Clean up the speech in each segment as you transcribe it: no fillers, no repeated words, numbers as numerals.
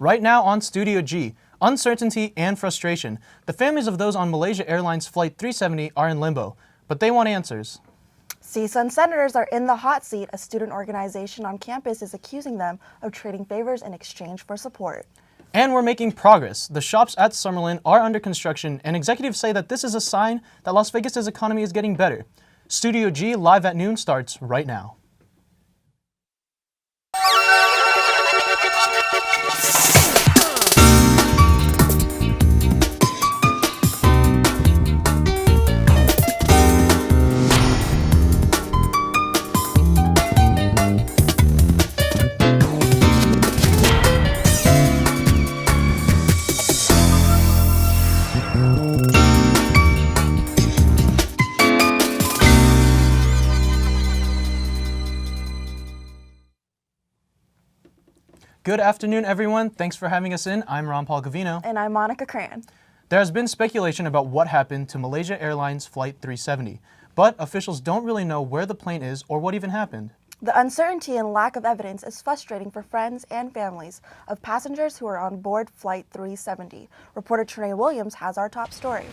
Right now on Studio G, uncertainty and frustration. The families of those on Malaysia Airlines Flight 370 are in limbo, but they want answers. CSUN senators are in the hot seat. A student organization on campus is accusing them of trading favors in exchange for support. And we're making progress. The shops at Summerlin are under construction, and executives say that this is a sign that Las Vegas's economy is getting better. Studio G live at noon starts right now. Good afternoon, everyone. Thanks for having us in. I'm Ron Paul Gavino. And I'm Monica Cran. There has been speculation about what happened to Malaysia Airlines Flight 370, but officials don't really know where the plane is or what even happened. The uncertainty and lack of evidence is frustrating for friends and families of passengers who are on board Flight 370. Reporter Trinae Williams has our top story.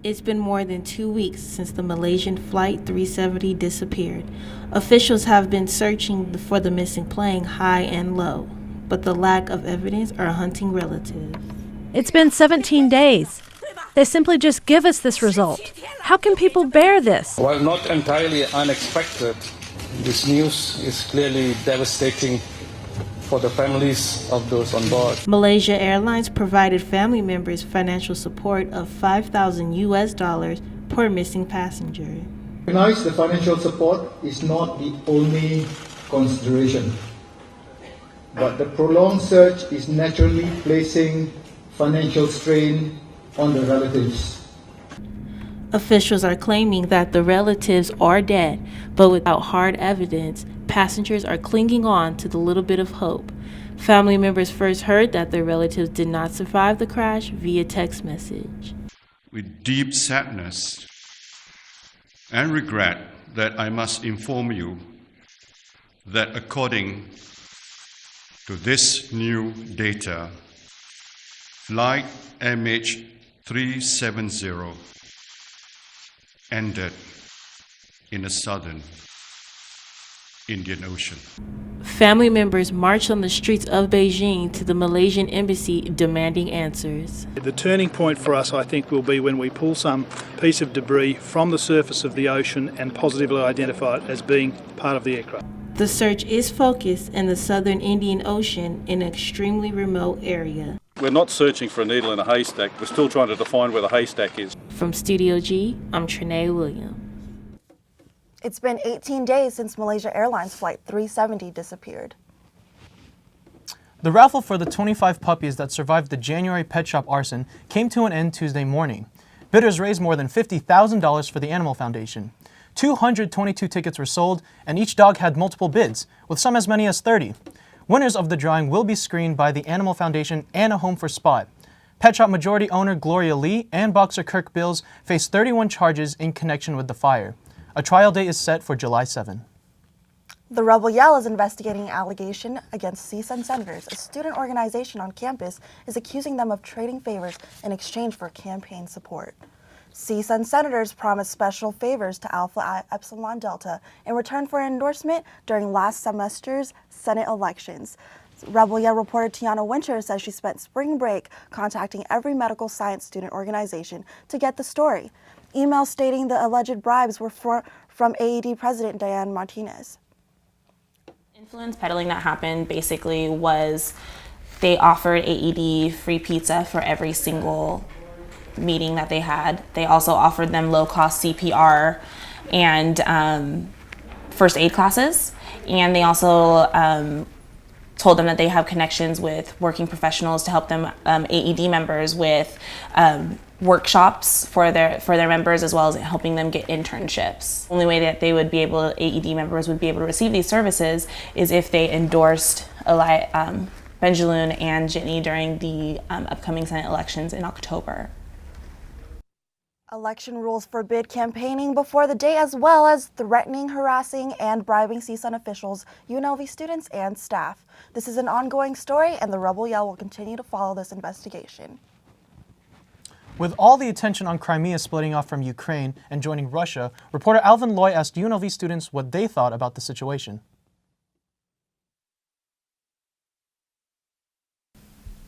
It's been more than 2 weeks since the Malaysian Flight 370 disappeared. Officials have been searching for the missing plane high and low, but the lack of evidence are hunting relatives. It's been 17 days. They simply just give us this result. How can people bear this? While not entirely unexpected, this news is clearly devastating for the families of those on board. Malaysia Airlines provided family members financial support of $5,000 per missing passenger. Recognize the financial support is not the only consideration, but the prolonged search is naturally placing financial strain on the relatives. Officials are claiming that the relatives are dead, but without hard evidence, passengers are clinging on to the little bit of hope. Family members first heard that their relatives did not survive the crash via text message. With deep sadness and regret that I must inform you that according to this new data, Flight MH370 ended in the southern Indian Ocean. Family members marched on the streets of Beijing to the Malaysian embassy demanding answers. The turning point for us, I think, will be when we pull some piece of debris from the surface of the ocean and positively identify it as being part of the aircraft. The search is focused in the southern Indian Ocean in an extremely remote area. We're not searching for a needle in a haystack. We're still trying to define where the haystack is. From Studio G, I'm Trinae Williams. It's been 18 days since Malaysia Airlines Flight 370 disappeared. The raffle for the 25 puppies that survived the January pet shop arson came to an end Tuesday morning. Bidders raised more than $50,000 for the Animal Foundation. 222 tickets were sold, and each dog had multiple bids, with some as many as 30. Winners of the drawing will be screened by the Animal Foundation and a Home for Spot. Pet shop majority owner Gloria Lee and boxer Kirk Bills face 31 charges in connection with the fire. A trial date is set for July 7. The Rebel Yell is investigating an allegation against CSUN senators. A student organization on campus is accusing them of trading favors in exchange for campaign support. CSUN senators promised special favors to Alpha Epsilon Delta in return for an endorsement during last semester's Senate elections. Rebel Yell reporter Tiana Winter says she spent spring break contacting every medical science student organization to get the story. Emails stating the alleged bribes were from AED President Diane Martinez. Influence peddling that happened basically was they offered AED free pizza for every single meeting that they had. They also offered them low-cost CPR and first aid classes, and they also told them that they have connections with working professionals to help them AED members with workshops for their members, as well as helping them get internships. The only way that they would be able, AED members would be able to receive these services is if they endorsed Benjaloon and Jitney during the upcoming Senate elections in October. Election rules forbid campaigning before the day, as well as threatening, harassing, and bribing CSUN officials, UNLV students, and staff. This is an ongoing story, and the Rebel Yell will continue to follow this investigation. With all the attention on Crimea splitting off from Ukraine and joining Russia, reporter Alvin Loy asked UNLV students what they thought about the situation.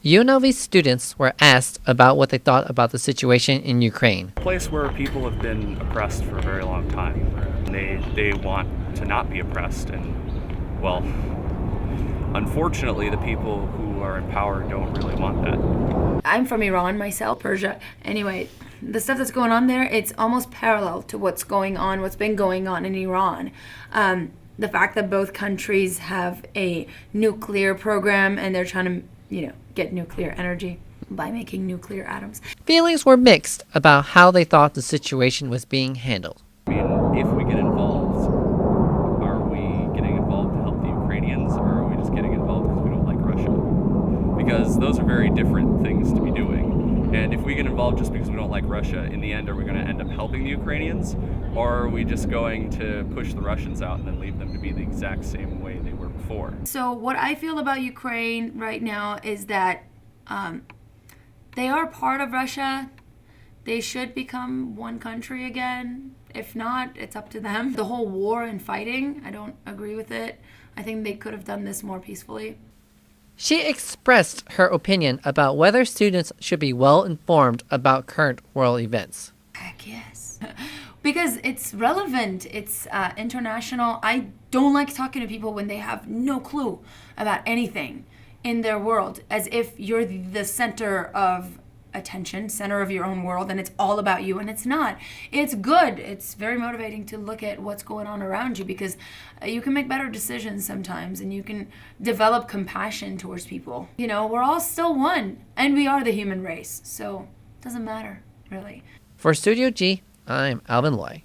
UNLV students were asked about what they thought about the situation in Ukraine. A place where people have been oppressed for a very long time. They want to not be oppressed, and, well, unfortunately, the people who are in power don't really want that. I'm from Iran myself, Persia. Anyway, the stuff that's going on there, it's almost parallel to what's been going on in Iran. The fact that both countries have a nuclear program and they're trying to, get nuclear energy by making nuclear atoms. Feelings were mixed about how they thought the situation was being handled. I mean, if we get involved, are we getting involved to help the Ukrainians, or are we just getting involved because we don't like Russia? Because those are very different things to be doing. And if we get involved just because we don't like Russia, in the end, are we going to end up helping the Ukrainians? Or are we just going to push the Russians out and then leave them to be the exact same way they were before? So what I feel about Ukraine right now is that they are part of Russia. They should become one country again. If not, it's up to them. The whole war and fighting, I don't agree with it. I think they could have done this more peacefully. She expressed her opinion about whether students should be well informed about current world events. Heck yes. Because it's relevant, it's international. I don't like talking to people when they have no clue about anything in their world, as if you're the center of attention, center of your own world, and it's all about you, and it's not. It's good. It's very motivating to look at what's going on around you, because you can make better decisions sometimes, and you can develop compassion towards people. We're all still one, and we are the human race, so it doesn't matter, really. For Studio G, I'm Alvin Loy.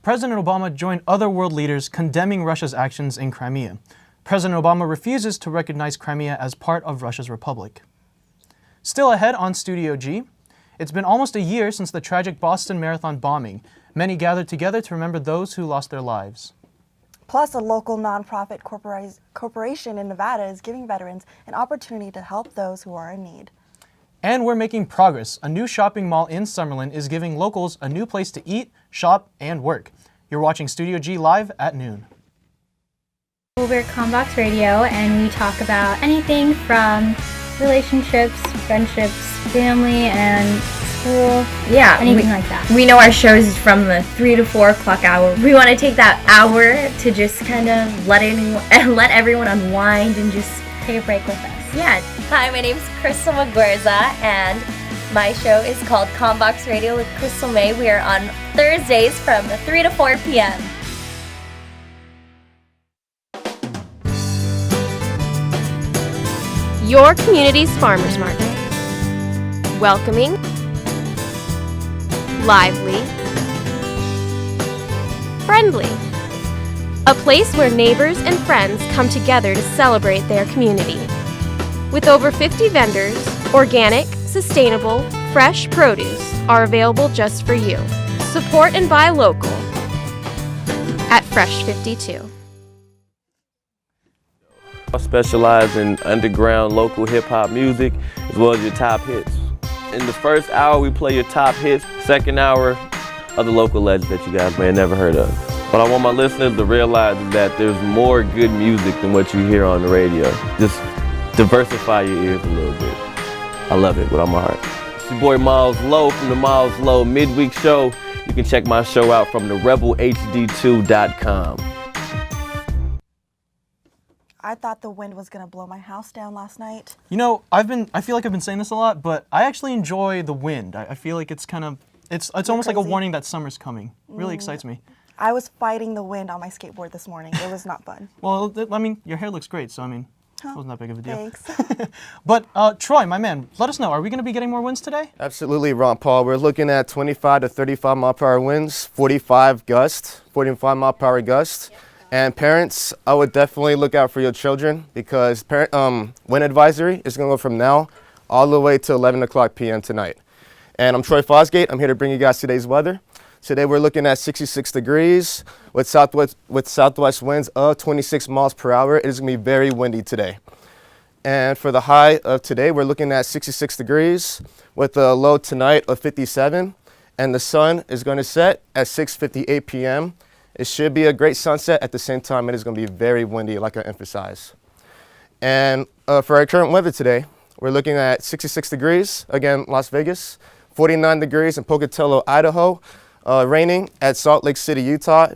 President Obama joined other world leaders condemning Russia's actions in Crimea. President Obama refuses to recognize Crimea as part of Russia's republic. Still ahead on Studio G, it's been almost a year since the tragic Boston Marathon bombing. Many gathered together to remember those who lost their lives. Plus, a local nonprofit corporation in Nevada is giving veterans an opportunity to help those who are in need. And we're making progress. A new shopping mall in Summerlin is giving locals a new place to eat, shop, and work. You're watching Studio G live at noon. We're Combox Radio, and we talk about anything from relationships, friendships, family, and school. Yeah, anything like that. We know our shows from the 3 to 4 o'clock hour. We want to take that hour to just kind of let everyone unwind and just take a break with us. Yeah. Hi, my name's Crystal Magorza, and my show is called Combox Radio with Crystal May. We are on Thursdays from 3 to 4 p.m. Your community's farmers market. Welcoming, lively, friendly. A place where neighbors and friends come together to celebrate their community. With over 50 vendors, organic, sustainable, fresh produce are available just for you. Support and buy local at Fresh 52. I specialize in underground local hip-hop music as well as your top hits. In the first hour, we play your top hits. Second hour, other local legends that you guys may have never heard of. What I want my listeners to realize is that there's more good music than what you hear on the radio. Just diversify your ears a little bit. I love it with all my heart. It's your boy Miles Lowe from the Miles Lowe Midweek Show. You can check my show out from therebelhd2.com. I thought the wind was going to blow my house down last night. I feel like I've been saying this a lot, but I actually enjoy the wind. I feel like it's kind of, it's almost like a warning that summer's coming. Really excites me. I was fighting the wind on my skateboard this morning. It was not fun. Well, I mean, your hair looks great, so I mean, it wasn't that big of a deal. Thanks. But Troy, my man, let us know, are we going to be getting more winds today? Absolutely, Ron Paul. We're looking at 25 to 35 mile per hour winds, 45 mile per hour gusts. And parents, I would definitely look out for your children because wind advisory is going to go from now all the way to 11 o'clock p.m. tonight. And I'm Troy Fosgate. I'm here to bring you guys today's weather. Today we're looking at 66 degrees with southwest winds of 26 miles per hour. It is going to be very windy today. And for the high of today, we're looking at 66 degrees with a low tonight of 57. And the sun is going to set at 6:58 p.m. It should be a great sunset. At the same time, it is going to be very windy, like I emphasized. And for our current weather today, we're looking at 66 degrees, again, Las Vegas, 49 degrees in Pocatello, Idaho, raining at Salt Lake City, Utah,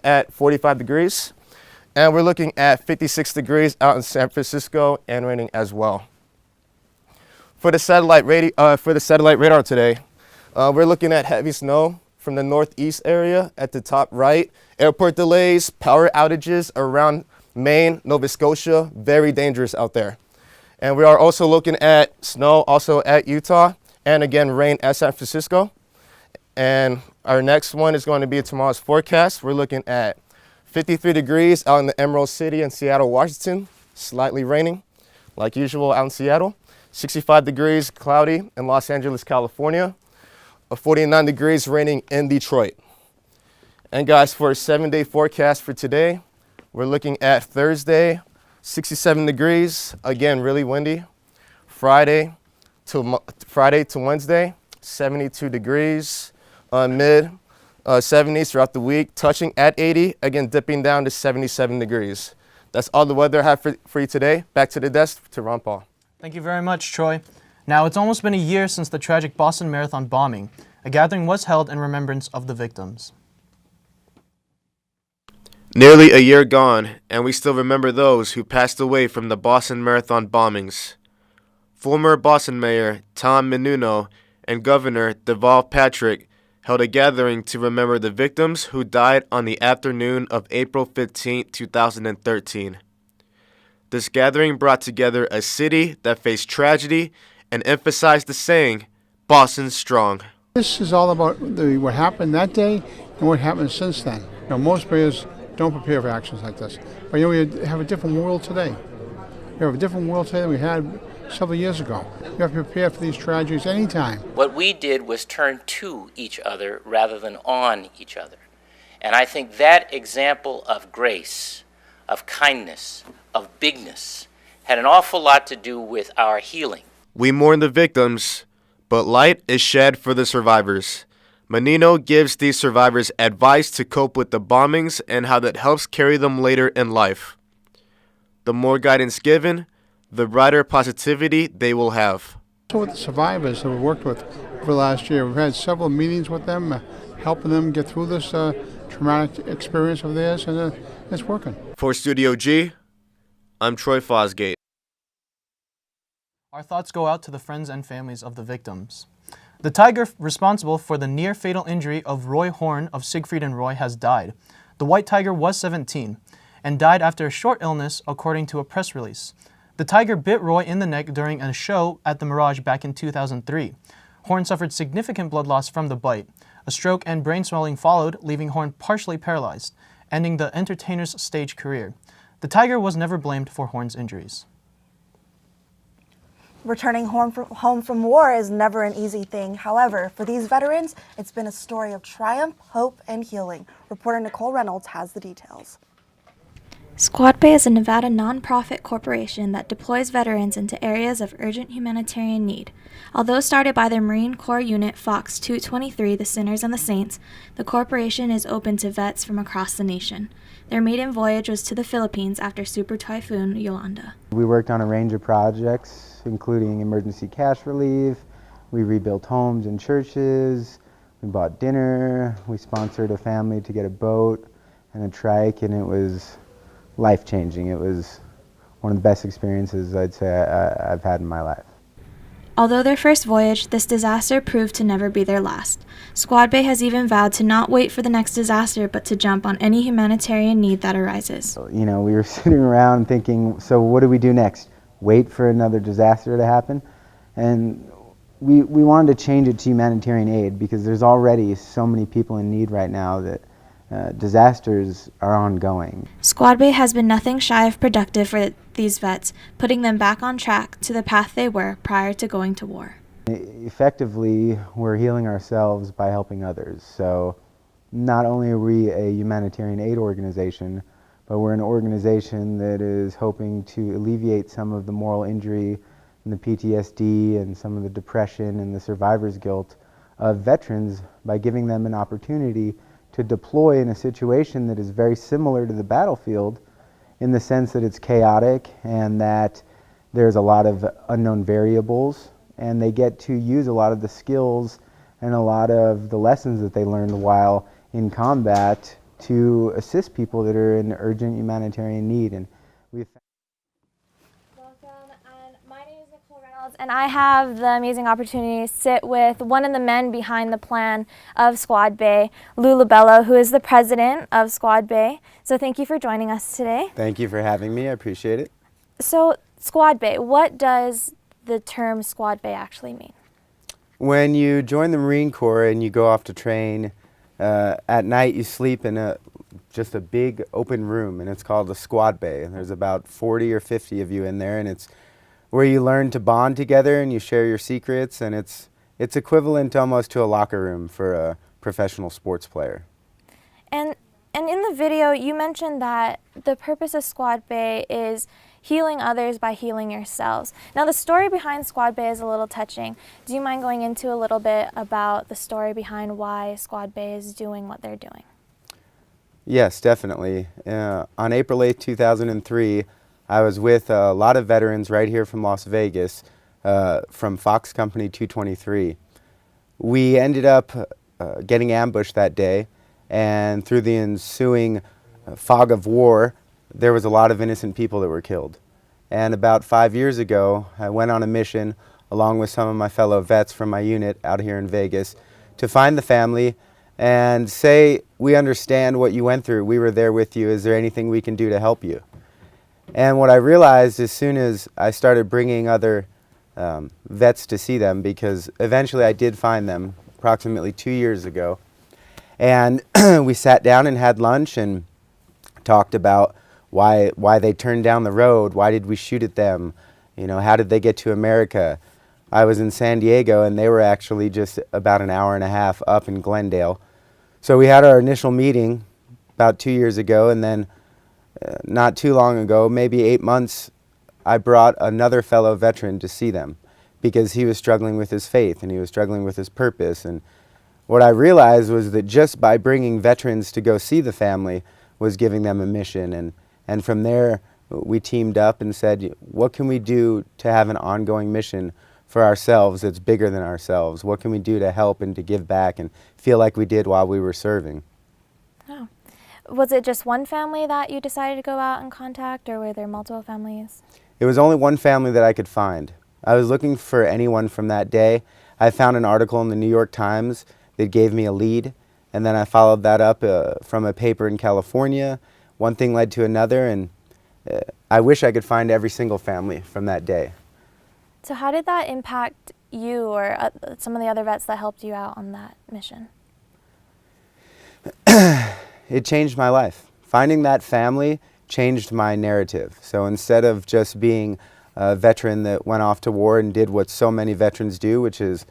at 45 degrees. And we're looking at 56 degrees out in San Francisco and raining as well. For the satellite radar today, we're looking at heavy snow from the northeast area at the top right. Airport delays, power outages around Maine, Nova Scotia, very dangerous out there. And we are also looking at snow also at Utah and again rain at San Francisco. And our next one is going to be tomorrow's forecast. We're looking at 53 degrees out in the Emerald City and Seattle, Washington, slightly raining like usual out in Seattle. 65 degrees cloudy in Los Angeles, California. 49 degrees raining in Detroit. And guys, for a 7-day forecast for today, we're looking at Thursday, 67 degrees, again, really windy. Friday to Wednesday, 72 degrees, mid 70s throughout the week, touching at 80, again, dipping down to 77 degrees. That's all the weather I have for you today. Back to the desk to Ron Paul. Thank you very much, Troy. Now, it's almost been a year since the tragic Boston Marathon bombing. A gathering was held in remembrance of the victims. Nearly a year gone, and we still remember those who passed away from the Boston Marathon bombings. Former Boston Mayor Tom Menino and Governor Deval Patrick held a gathering to remember the victims who died on the afternoon of April 15, 2013. This gathering brought together a city that faced tragedy and emphasized the saying, "Boston's strong." This is all about what happened that day and what happened since then. Most mayors don't prepare for actions like this. But we have a different world today. We have a different world today than we had several years ago. You have to prepare for these tragedies anytime. What we did was turn to each other rather than on each other. And I think that example of grace, of kindness, of bigness, had an awful lot to do with our healing. We mourn the victims, but light is shed for the survivors. Menino gives these survivors advice to cope with the bombings and how that helps carry them later in life. The more guidance given, the brighter positivity they will have. So with the survivors that we worked with over the last year, we've had several meetings with them, helping them get through this traumatic experience of theirs, and it's working. For Studio G, I'm Troy Fosgate. Our thoughts go out to the friends and families of the victims. The tiger responsible for the near-fatal injury of Roy Horn of Siegfried and Roy has died. The white tiger was 17 and died after a short illness, according to a press release. The tiger bit Roy in the neck during a show at the Mirage back in 2003. Horn suffered significant blood loss from the bite. A stroke and brain swelling followed, leaving Horn partially paralyzed, ending the entertainer's stage career. The tiger was never blamed for Horn's injuries. Returning home from war is never an easy thing. However, for these veterans, it's been a story of triumph, hope, and healing. Reporter Nicole Reynolds has the details. Squad Bay is a Nevada nonprofit corporation that deploys veterans into areas of urgent humanitarian need. Although started by the Marine Corps unit Fox 223, the Sinners and the Saints, the corporation is open to vets from across the nation. Their maiden voyage was to the Philippines after Super Typhoon Yolanda. We worked on a range of projects, including emergency cash relief. We rebuilt homes and churches. We bought dinner. We sponsored a family to get a boat and a trike, and it was life-changing. It was one of the best experiences I'd say I've had in my life. Although their first voyage, this disaster proved to never be their last. Squad Bay has even vowed to not wait for the next disaster, but to jump on any humanitarian need that arises. You know, we were sitting around thinking, so what do we do next? Wait for another disaster to happen? And we wanted to change it to humanitarian aid because there's already so many people in need right now that disasters are ongoing. Squad Bay has been nothing shy of productive for these vets, putting them back on track to the path they were prior to going to war. Effectively, we're healing ourselves by helping others. So not only are we a humanitarian aid organization, but we're an organization that is hoping to alleviate some of the moral injury and the PTSD and some of the depression and the survivor's guilt of veterans by giving them an opportunity to deploy in a situation that is very similar to the battlefield, in the sense that it's chaotic and that there's a lot of unknown variables, and they get to use a lot of the skills and a lot of the lessons that they learned while in combat to assist people that are in urgent humanitarian need. And we've My name is Nicole Reynolds, and I have the amazing opportunity to sit with one of the men behind the plan of Squad Bay, Lulu Bellow, who is the president of Squad Bay. So thank you for joining us today. Thank you for having me. I appreciate it. So Squad Bay, what does the term Squad Bay actually mean? When you join the Marine Corps and you go off to train, at night you sleep in just a big open room, and it's called a squad bay. And there's about 40 or 50 of you in there, and it's where you learn to bond together and you share your secrets, and it's equivalent almost to a locker room for a professional sports player. And in the video, you mentioned that the purpose of Squad Bay is healing others by healing yourselves. Now, the story behind Squad Bay is a little touching. Do you mind going into a little bit about the story behind why Squad Bay is doing what they're doing? Yes, definitely. On April 8, 2003, I was with a lot of veterans right here from Las Vegas, from Fox Company 223. We ended up getting ambushed that day, and through the ensuing fog of war, there was a lot of innocent people that were killed. And about 5 years ago, I went on a mission along with some of my fellow vets from my unit out here in Vegas to find the family and say, we understand what you went through. We were there with you. Is there anything we can do to help you? And what I realized as soon as I started bringing other vets to see them, because eventually I did find them approximately 2 years ago, and we sat down and had lunch and talked about why they turned down the road, why did we shoot at them, you know, how did they get to America. I was in San Diego and they were actually just about an hour and a half up in Glendale. So we had our initial meeting about 2 years ago, and then not too long ago, maybe 8 months, I brought another fellow veteran to see them because he was struggling with his faith and he was struggling with his purpose. And what I realized was that just by bringing veterans to go see the family was giving them a mission. And from there, we teamed up and said, what can we do to have an ongoing mission for ourselves that's bigger than ourselves? What can we do to help and to give back and feel like we did while we were serving? Oh. Was it just one family that you decided to go out and contact, or were there multiple families? It was only one family that I could find. I was looking for anyone from that day. I found an article in the New York Times that gave me a lead, and then I followed that up from a paper in California. One thing led to another, and I wish I could find every single family from that day. So how did that impact you or some of the other vets that helped you out on that mission? It changed my life. Finding that family changed my narrative. So instead of just being a veteran that went off to war and did what so many veterans do, which is,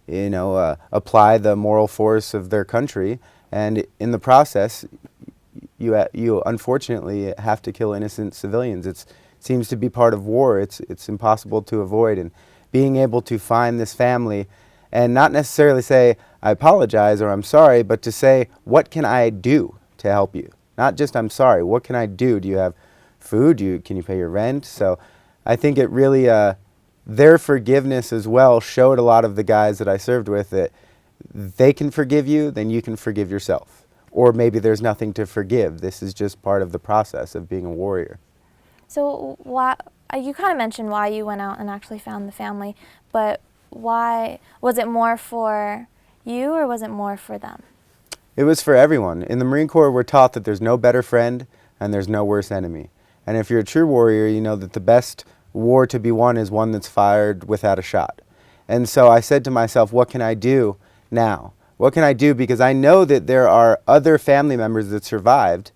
you know, apply the moral force of their country, and in the process, you unfortunately have to kill innocent civilians. It seems to be part of war. It's impossible to avoid. And being able to find this family and not necessarily say, I apologize or I'm sorry, but to say, what can I do to help you? Not just I'm sorry, what can I do? Do you have food? Can you pay your rent? So I think it really, their forgiveness as well showed a lot of the guys that I served with that they can forgive you, then you can forgive yourself. Or maybe there's nothing to forgive. This is just part of the process of being a warrior. So you kind of mentioned why you went out and actually found the family, but why? Was it more for you or was it more for them? It was for everyone. In the Marine Corps, we're taught that there's no better friend and there's no worse enemy. And if you're a true warrior, you know that the best war to be won is one that's fired without a shot. And so I said to myself, what can I do now? What can I do? Because I know that there are other family members that survived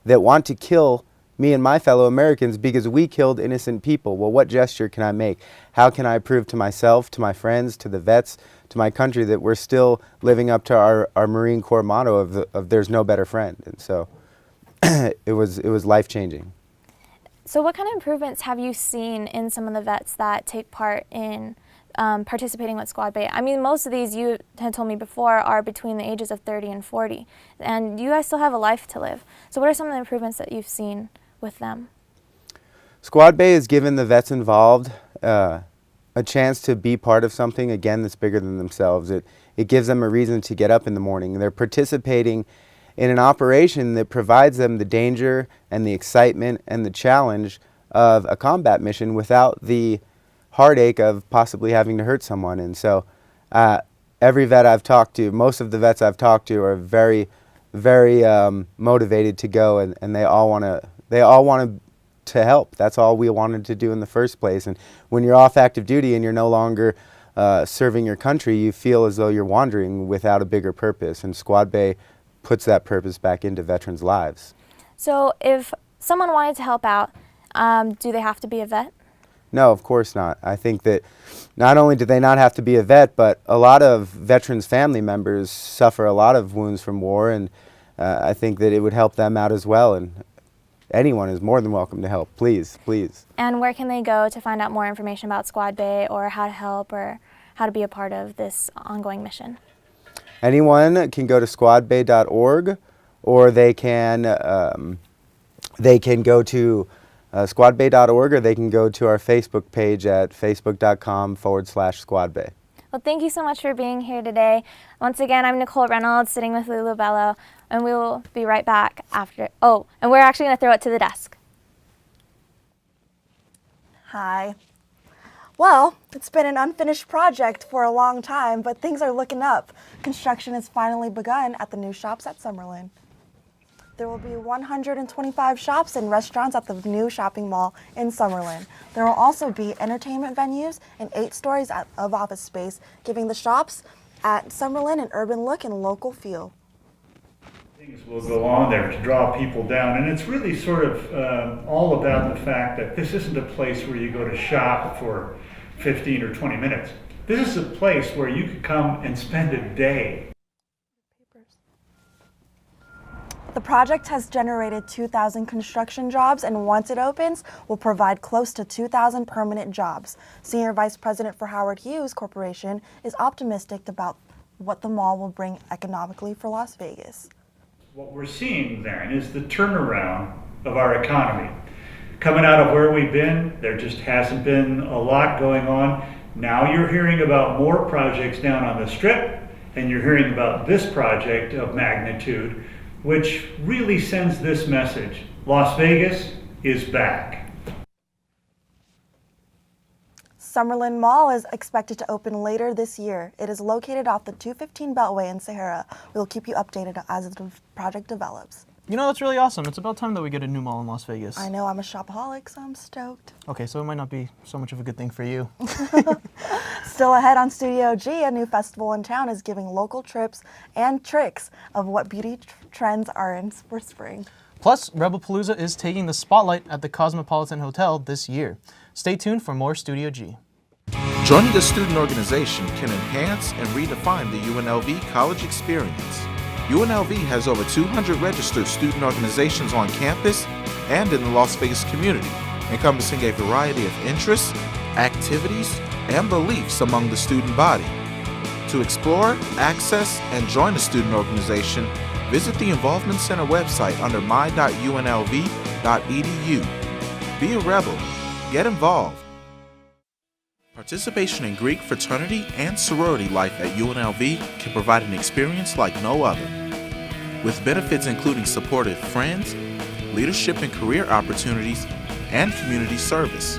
that want to kill me and my fellow Americans because we killed innocent people. Well, what gesture can I make? How can I prove to myself, to my friends, to the vets, to my country that we're still living up to our Marine Corps motto of there's no better friend? And so it was life-changing. So what kind of improvements have you seen in some of the vets that take part in participating with Squad Bay? I mean, most of these, you had told me before, are between the ages of 30 and 40, and you guys still have a life to live. So what are some of the improvements that you've seen with them? Squad Bay has given the vets involved a chance to be part of something, again, that's bigger than themselves. It gives them a reason to get up in the morning. They're participating in an operation that provides them the danger and the excitement and the challenge of a combat mission without the heartache of possibly having to hurt someone. And so every vet I've talked to, most of the vets I've talked to are very, very motivated to go, and they all want to help. That's all we wanted to do in the first place. And when you're off active duty and you're no longer serving your country, you feel as though you're wandering without a bigger purpose. And Squad Bay puts that purpose back into veterans' lives. So if someone wanted to help out, do they have to be a vet? No, of course not. I think that not only do they not have to be a vet, but a lot of veterans' family members suffer a lot of wounds from war, and I think that it would help them out as well. And anyone is more than welcome to help. Please, please. And where can they go to find out more information about Squad Bay or how to help or how to be a part of this ongoing mission? Anyone can go to squadbay.org, or they can go to squadbay.org, or they can go to our Facebook page at facebook.com/squadbay. Well, thank you so much for being here today. Once again, I'm Nicole Reynolds, sitting with Lulu Bellow, and we will be right back after. Oh, and we're actually going to throw it to the desk. Hi. Well, it's been an unfinished project for a long time, but things are looking up. Construction has finally begun at the new shops at Summerlin. There will be 125 shops and restaurants at the new shopping mall in Summerlin. There will also be entertainment venues and 8 stories of office space, giving the shops at Summerlin an urban look and local feel. Things will go on there to draw people down, and it's really sort of all about the fact that this isn't a place where you go to shop for 15 or 20 minutes. This is a place where you could come and spend a day. The project has generated 2,000 construction jobs, and once it opens, will provide close to 2,000 permanent jobs. Senior Vice President for Howard Hughes Corporation is optimistic about what the mall will bring economically for Las Vegas. What we're seeing then is the turnaround of our economy. Coming out of where we've been, there just hasn't been a lot going on. Now you're hearing about more projects down on the Strip, and you're hearing about this project of magnitude, which really sends this message: Las Vegas is back. Summerlin Mall is expected to open later this year. It is located off the 215 Beltway in Sahara. We'll keep you updated as the project develops. You know, that's really awesome. It's about time that we get a new mall in Las Vegas. I know, I'm a shopaholic, so I'm stoked. Okay, so it might not be so much of a good thing for you. Still ahead on Studio G, a new festival in town is giving local trips and tricks of what beauty trends are in for spring. Plus, Rebelpalooza is taking the spotlight at the Cosmopolitan Hotel this year. Stay tuned for more Studio G. Joining a student organization can enhance and redefine the UNLV college experience. UNLV has over 200 registered student organizations on campus and in the Las Vegas community, encompassing a variety of interests, activities, and beliefs among the student body. To explore, access, and join a student organization, visit the Involvement Center website under my.unlv.edu. Be a rebel. Get involved. Participation in Greek fraternity and sorority life at UNLV can provide an experience like no other, with benefits including supportive friends, leadership and career opportunities, and community service.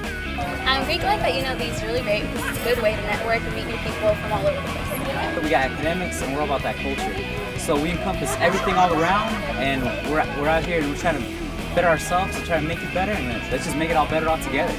Greek life at UNLV is really great because it's a good way to network and meet new people from all over the place. We got academics and we're all about that culture. So we encompass everything all around, and we're out here and we're trying to better ourselves and try to make it better, and let's just make it all better all together.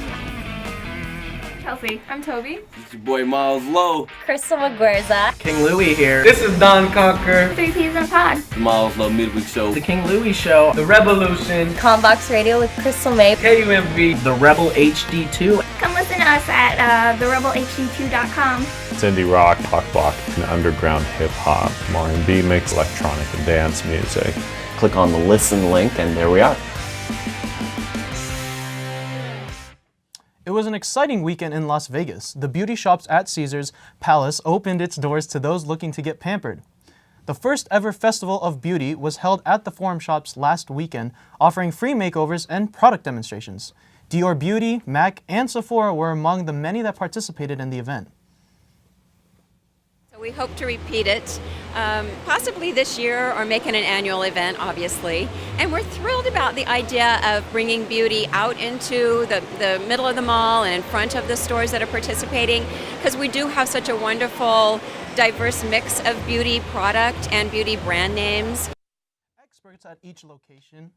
Kelsey. I'm Toby. It's your boy Miles Lowe. Crystal McGuerza. King Louie here. This is Don Conquer. 3 Peas in a Pod. The Miles Lowe Midweek Show. The King Louie Show. The Revolution. Combox Radio with Crystal May. KUMV. The Rebel HD2. Come listen to us at therebelhd2.com. It's indie rock, pop rock, and underground hip hop, R&B mix, electronic and dance music. Click on the listen link and there we are. It was an exciting weekend in Las Vegas. The beauty shops at Caesars Palace opened its doors to those looking to get pampered. The first ever Festival of Beauty was held at the Forum Shops last weekend, offering free makeovers and product demonstrations. Dior Beauty, MAC, and Sephora were among the many that participated in the event. We hope to repeat it, possibly this year or make it an annual event, obviously. And we're thrilled about the idea of bringing beauty out into the middle of the mall and in front of the stores that are participating, because we do have such a wonderful, diverse mix of beauty product and beauty brand names. Experts at each location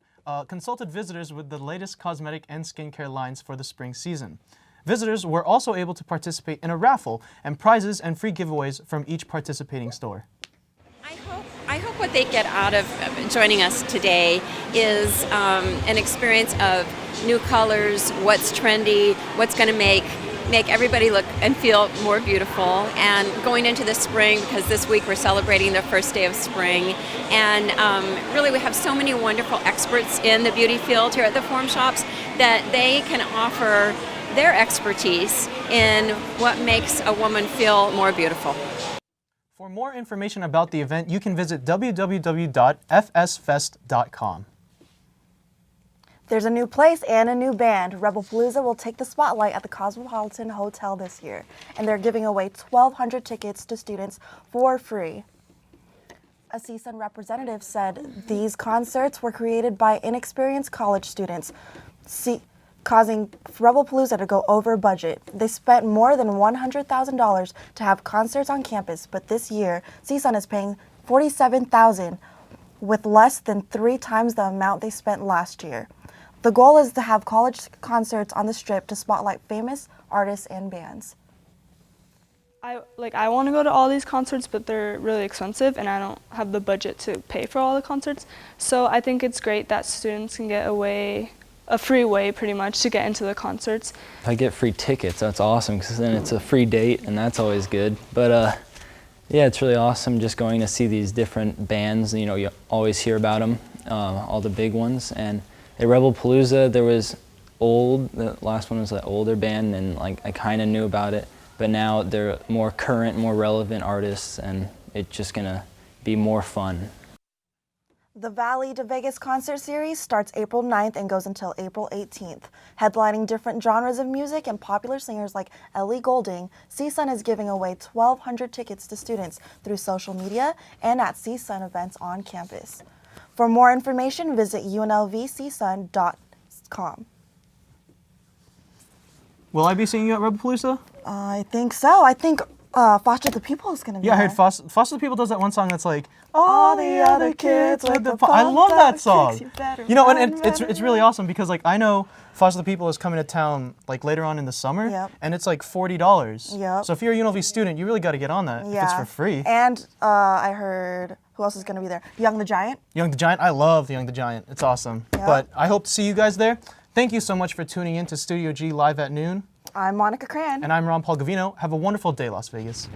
consulted visitors with the latest cosmetic and skincare lines for the spring season. Visitors were also able to participate in a raffle and prizes and free giveaways from each participating store. I hope what they get out of joining us today is an experience of new colors, what's trendy, what's going to make everybody look and feel more beautiful. And going into the spring, because this week we're celebrating the first day of spring, and really we have so many wonderful experts in the beauty field here at the Forum Shops that they can offer their expertise in what makes a woman feel more beautiful. For more information about the event, you can visit www.fsfest.com. There's a new place and a new band. Rebelpalooza will take the spotlight at the Cosmopolitan Hotel this year, and they're giving away 1,200 tickets to students for free. A CSUN representative said these concerts were created by inexperienced college students, causing Rebelpalooza to go over budget. They spent more than $100,000 to have concerts on campus, but this year, CSUN is paying $47,000 with less than 3 times the amount they spent last year. The goal is to have college concerts on the Strip to spotlight famous artists and bands. I want to go to all these concerts, but they're really expensive and I don't have the budget to pay for all the concerts. So I think it's great that students can get a free way pretty much to get into the concerts. If I get free tickets, that's awesome, because then it's a free date and that's always good. But yeah, it's really awesome just going to see these different bands. You know, you always hear about them, all the big ones. And at Rebelpalooza, there was the last one was an older band, and I kind of knew about it, but now they're more current, more relevant artists, and it's just gonna be more fun. The Valley to Vegas concert series starts April 9th and goes until April 18th. Headlining different genres of music and popular singers like Ellie Goulding, CSUN is giving away 1,200 tickets to students through social media and at CSUN events on campus. For more information, visit UNLV-CSUN.com. Will I be seeing you at Rebelpalooza? I think so. I think Foster the People is going to be Yeah, I there. heard Foster the People does that one song that's like, all the other kids with the I love that song. You know, and it's really awesome because I know Foster the People is coming to town later on in the summer, and it's $40. Yep. So if you're a UNLV student, you really got to get on that if it's for free. And I heard, who else is going to be there? Young the Giant. Young the Giant, I love Young the Giant. It's awesome. Yep. But I hope to see you guys there. Thank you so much for tuning in to Studio G Live at Noon. I'm Monica Cran. And I'm Ron Paul Gavino. Have a wonderful day, Las Vegas.